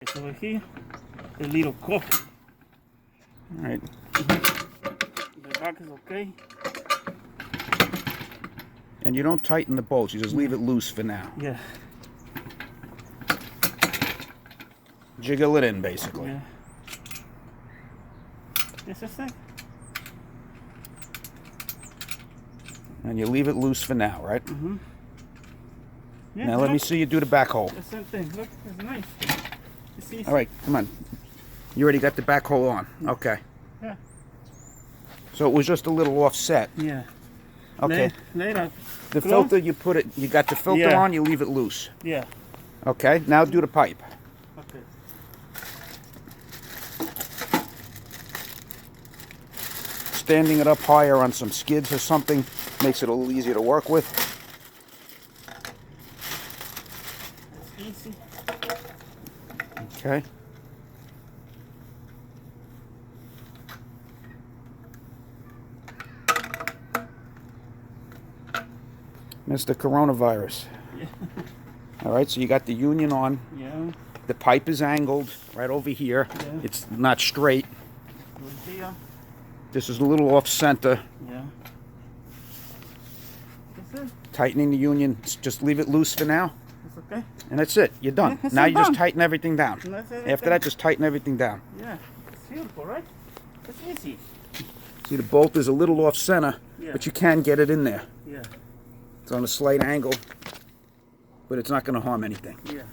It's over here, a little cup. Alright. The back is okay. And you don't tighten the bolts, you just leave it loose for now. Yeah. Jiggle it in, basically. Yeah. Just a sec. And you leave it loose for now, right? Mm-hmm. Yeah, Now let me see you do the back hole. The same thing. Look, it's nice. It's easy. Alright, come on. You already got the back hole on. Okay. Yeah. So it was just a little offset. Yeah. Okay. Later. The Close. filter, you put it, you got the filter Yeah. on, you leave it loose. Yeah. Okay, now do the pipe. Okay. Standing it up higher on some skids or something makes it a little easier to work with. It's easy. Okay. Mr. Coronavirus. Yeah. All right, so you got the union on. Yeah. The pipe is angled right over here. Yeah. It's not straight. Good here. This is a little off center. Yeah. That's it. Tightening the union. Just leave it loose for now. It's okay. And that's it. You're done. Yeah, it's Now you just done. tighten everything down. And that's it. After that, just tighten everything down. Yeah. It's beautiful, right? It's easy. See, the bolt is a little off center, Yeah. but you can get it in there. Yeah. It's on a slight angle, but it's not going to harm anything. Yeah.